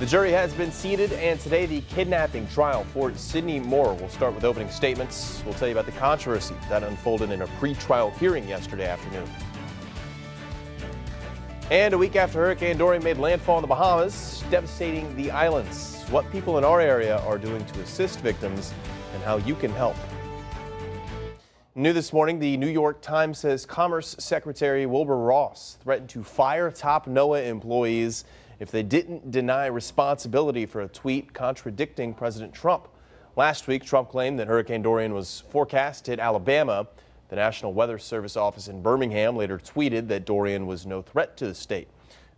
The jury has been seated, and today the kidnapping trial for Sydney Moore will start with opening statements. We'll tell you about the controversy that unfolded in a pre-trial hearing yesterday afternoon. And a week after Hurricane Dorian made landfall in the Bahamas, devastating the islands, what people in our area are doing to assist victims and how you can help. New this morning, the New York Times says Commerce Secretary Wilbur Ross threatened to fire top NOAA employees if they didn't deny responsibility for a tweet contradicting President Trump. Last week, Trump claimed that Hurricane Dorian was forecast to hit Alabama. The National Weather Service office in Birmingham later tweeted that Dorian was no threat to the state.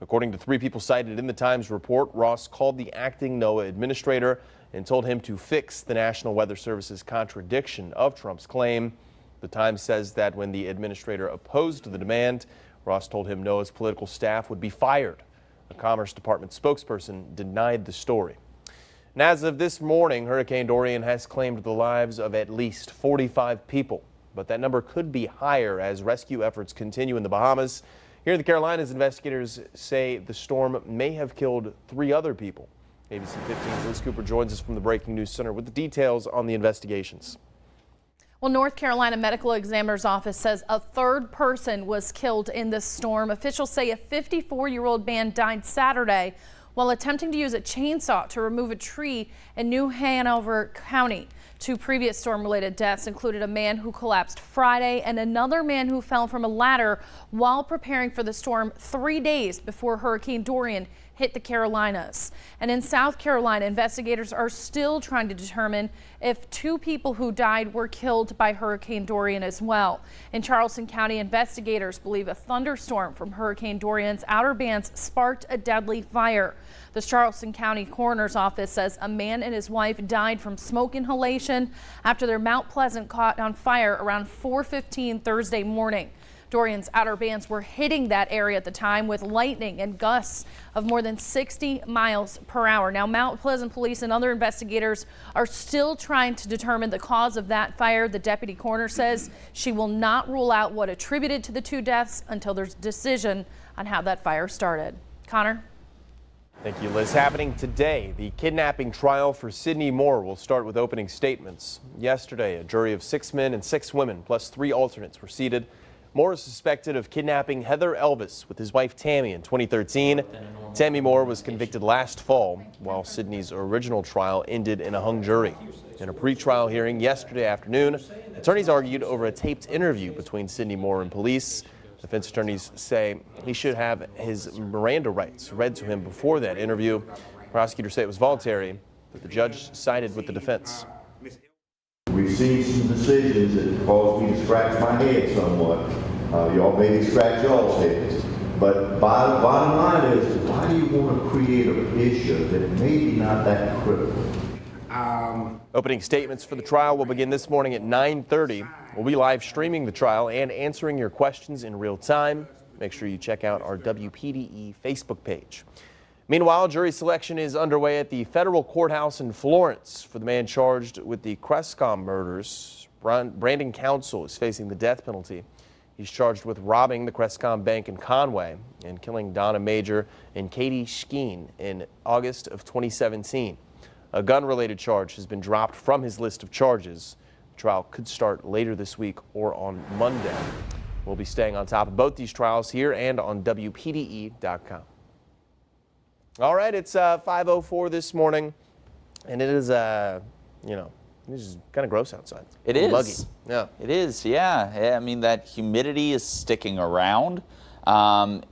According to 3 people cited in the Times report, Ross called the acting NOAA administrator and told him to fix the National Weather Service's contradiction of Trump's claim. The Times says that when the administrator opposed the demand, Ross told him NOAA's political staff would be fired. A Commerce Department spokesperson denied the story. And as of this morning, Hurricane Dorian has claimed the lives of at least 45 people. But that number could be higher as rescue efforts continue in the Bahamas. Here in the Carolinas, investigators say the storm may have killed 3 other people. ABC 15's Liz Cooper joins us from the Breaking News Center with the details on the investigations. Well, North Carolina Medical Examiner's Office says a 3rd person was killed in this storm. Officials say a 54-year-old man died Saturday while attempting to use a chainsaw to remove a tree in New Hanover County. 2 previous storm-related deaths included a man who collapsed Friday and another man who fell from a ladder while preparing for the storm 3 days before Hurricane Dorian hit the Carolinas. And in South Carolina, investigators are still trying to determine if 2 people who died were killed by Hurricane Dorian as well. In Charleston County, investigators believe a thunderstorm from Hurricane Dorian's outer bands sparked a deadly fire. The Charleston County Coroner's Office says a man and his wife died from smoke inhalation after their Mount Pleasant caught on fire around 4:15 Thursday morning. Dorian's outer bands were hitting that area at the time with lightning and gusts of more than 60 miles per hour. Now, Mount Pleasant police and other investigators are still trying to determine the cause of that fire. The deputy coroner says she will not rule out what attributed to the 2 deaths until there's a decision on how that fire started. Connor? Thank you, Liz. Happening today, the kidnapping trial for Sydney Moore will start with opening statements. Yesterday, a jury of 6 men and 6 women plus 3 alternates were seated. Moore is suspected of kidnapping Heather Elvis with his wife Tammy in 2013. Tammy Moore was convicted last fall, while Sydney's original trial ended in a hung jury. In a pre-trial hearing yesterday afternoon, attorneys argued over a taped interview between Sydney Moore and police. Defense attorneys say he should have his Miranda rights read to him before that interview. Prosecutors say it was voluntary, but the judge sided with the defense. We've seen some decisions that caused me to scratch my head somewhat. Y'all maybe scratch y'all's heads. But bottom line is, why do you want to create an issue that maybe not that critical? Opening statements for the trial will begin this morning at 9:30. We'll be live streaming the trial and answering your questions in real time. Make sure you check out our WPDE Facebook page. Meanwhile, jury selection is underway at the federal courthouse in Florence for the man charged with the Crescom murders. Brandon Counsel is facing the death penalty. He's charged with robbing the Crescom Bank in Conway and killing Donna Major and Katie Skeen in August of 2017. A gun-related charge has been dropped from his list of charges. The trial could start later this week or on Monday. We'll be staying on top of both these trials here and on WPDE.com. All right, it's 5:04 this morning, and it is, this is kind of gross outside. It is. Muggy. Yeah. It is, yeah. I mean, that humidity is sticking around.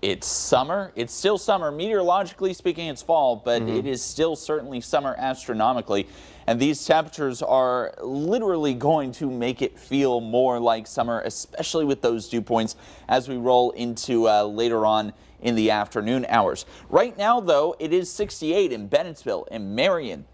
It's summer. It's still summer. Meteorologically speaking, it's fall, but it is still certainly summer astronomically. And these temperatures are literally going to make it feel more like summer, especially with those dew points as we roll into later on in the afternoon hours. Right now, though, it is 68 in Bennettsville and Marion,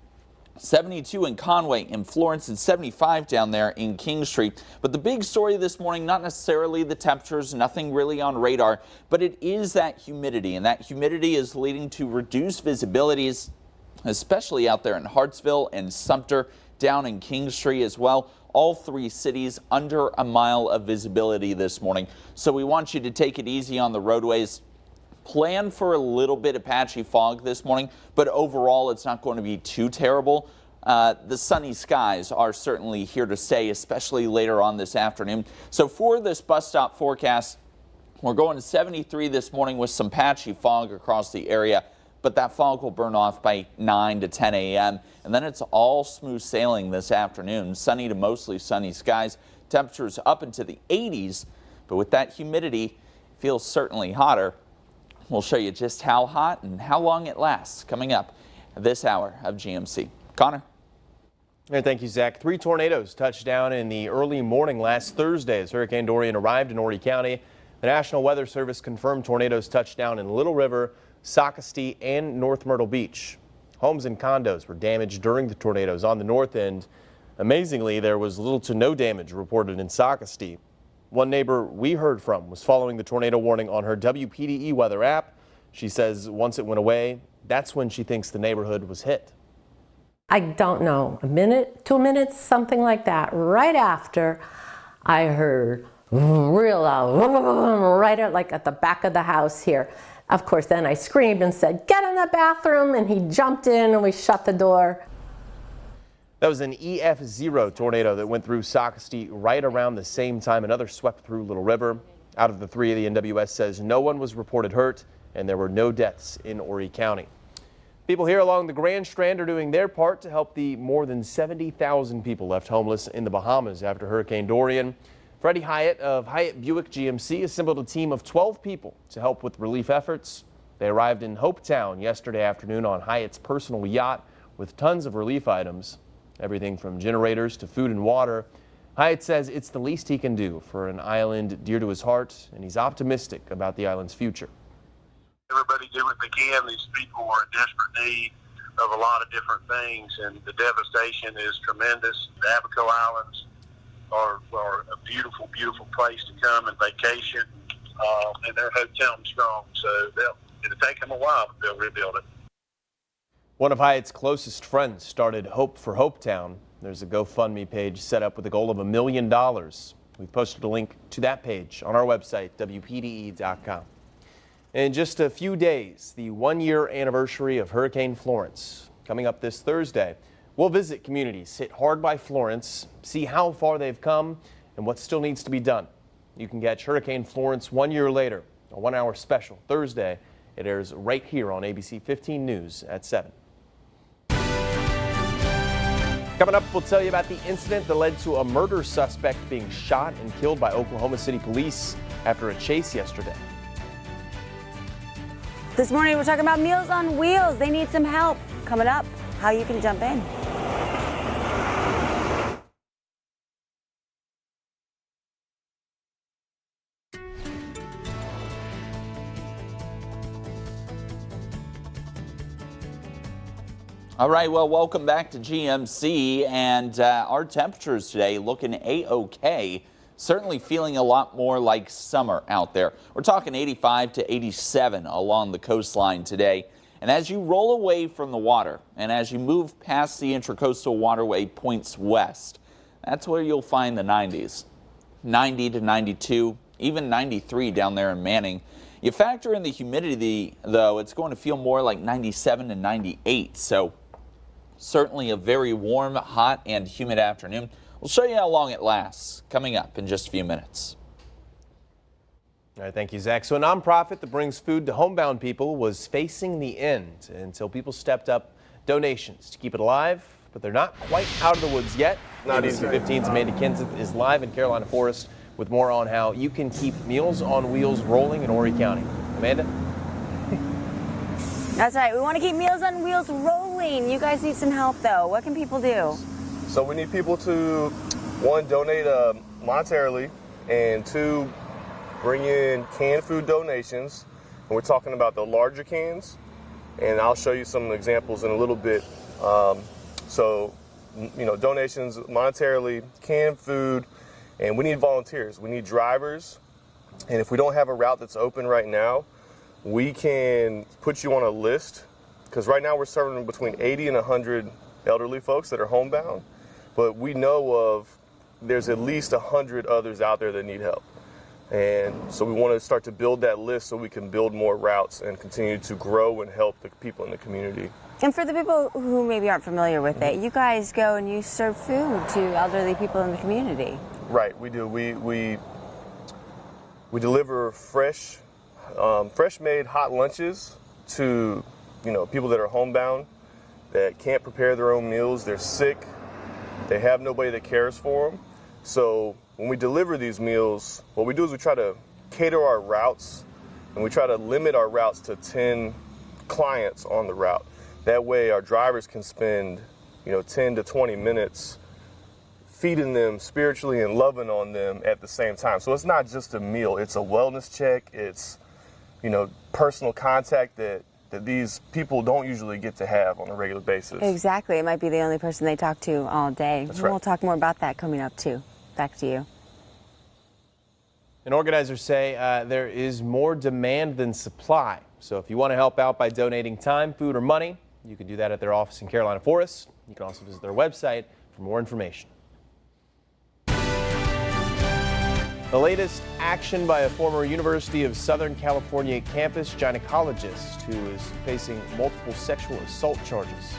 72 in Conway, in Florence, and 75 down there in King Street. But the big story this morning, not necessarily the temperatures, nothing really on radar, but it is that humidity, and that humidity is leading to reduced visibilities, especially out there in Hartsville and Sumter, down in King Street as well. All 3 cities under a mile of visibility this morning. So we want you to take it easy on the roadways. Plan for a little bit of patchy fog this morning, but overall it's not going to be too terrible. The sunny skies are certainly here to stay, especially later on this afternoon. So for this bus stop forecast, we're going to 73 this morning with some patchy fog across the area, but that fog will burn off by 9 to 10 a.m. And then it's all smooth sailing this afternoon. Sunny to mostly sunny skies. Temperatures up into the 80s, but with that humidity, it feels certainly hotter. We'll show you just how hot and how long it lasts coming up at this hour of GMC. Connor. Thank you, Zach. 3 tornadoes touched down in the early morning last Thursday as Hurricane Dorian arrived in Horry County. The National Weather Service confirmed tornadoes touched down in Little River, Socastee, and North Myrtle Beach. Homes and condos were damaged during the tornadoes on the north end. Amazingly, there was little to no damage reported in Socastee. One neighbor we heard from was following the tornado warning on her WPDE weather app. She says once it went away, that's when she thinks the neighborhood was hit. I don't know, a minute, 2 minutes, something like that. Right after, I heard real loud, right at the back of the house here. Of course, then I screamed and said, "Get in the bathroom," and he jumped in and we shut the door. That was an EF0 tornado that went through Socastee right around the same time another swept through Little River. Out of the 3, the NWS says no one was reported hurt and there were no deaths in Horry County. People here along the Grand Strand are doing their part to help the more than 70,000 people left homeless in the Bahamas after Hurricane Dorian. Freddie Hyatt of Hyatt Buick GMC assembled a team of 12 people to help with relief efforts. They arrived in Hopetown yesterday afternoon on Hyatt's personal yacht with tons of relief items, everything from generators to food and water. Hyatt says it's the least he can do for an island dear to his heart, and he's optimistic about the island's future. Everybody do what they can. These people are in desperate need of a lot of different things, and the devastation is tremendous. The Abaco Islands are a beautiful, beautiful place to come and vacation, and they're Hopetown strong, so it'll take them a while to build, rebuild it. One of Hyatt's closest friends started Hope for Hopetown. There's a GoFundMe page set up with a goal of $1 million. We've posted a link to that page on our website, WPDE.com. In just a few days, the 1-year anniversary of Hurricane Florence. Coming up this Thursday, we'll visit communities hit hard by Florence, see how far they've come and what still needs to be done. You can catch Hurricane Florence 1 year later, a 1-hour special Thursday. It airs right here on ABC 15 News at 7. Coming up, we'll tell you about the incident that led to a murder suspect being shot and killed by Oklahoma City police after a chase yesterday. This morning we're talking about Meals on Wheels. They need some help. Coming up, how you can jump in. All right, well, welcome back to GMC, and our temperatures today looking A-OK. Certainly feeling a lot more like summer out there. We're talking 85 to 87 along the coastline today. And as you roll away from the water and as you move past the Intracoastal Waterway points west, that's where you'll find the 90s. 90 to 92, even 93 down there in Manning. You factor in the humidity, though, it's going to feel more like 97 to 98. So certainly a very warm, hot, and humid afternoon. We'll show you how long it lasts coming up in just a few minutes. All right, thank you, Zach. So a nonprofit that brings food to homebound people was facing the end until people stepped up donations to keep it alive, but they're not quite out of the woods yet. ABC 15's Amanda Kenseth is live in Carolina Forest with more on how you can keep Meals on Wheels rolling in Horry County. Amanda? That's right. We want to keep Meals on Wheels rolling. You guys need some help, though. What can people do? So we need people to, 1, donate monetarily, and 2, bring in canned food donations. And we're talking about the larger cans, and I'll show you some examples in a little bit. So, you know, donations monetarily, canned food, and we need volunteers. We need drivers, and if we don't have a route that's open right now, we can put you on a list, because right now we're serving between 80 and 100 elderly folks that are homebound. But we know there's at least 100 others out there that need help. And so we want to start to build that list so we can build more routes and continue to grow and help the people in the community. And for the people who maybe aren't familiar with it, you guys go and you serve food to elderly people in the community. Right, we do. We deliver fresh made hot lunches to people that are homebound, that can't prepare their own meals. They're sick. They have nobody that cares for them. So when we deliver these meals, what we do is we try to cater our routes, and we try to limit our routes to 10 clients on the route. That way our drivers can spend 10 to 20 minutes feeding them spiritually and loving on them at the same time. So it's not just a meal, it's a wellness check, it's personal contact that these people don't usually get to have on a regular basis. Exactly. It might be the only person they talk to all day. That's right. We'll talk more about that coming up too. Back to you. And organizers say there is more demand than supply. So if you want to help out by donating time, food, or money, you can do that at their office in Carolina Forest. You can also visit their website for more information. The latest action by a former University of Southern California campus gynecologist who is facing multiple sexual assault charges.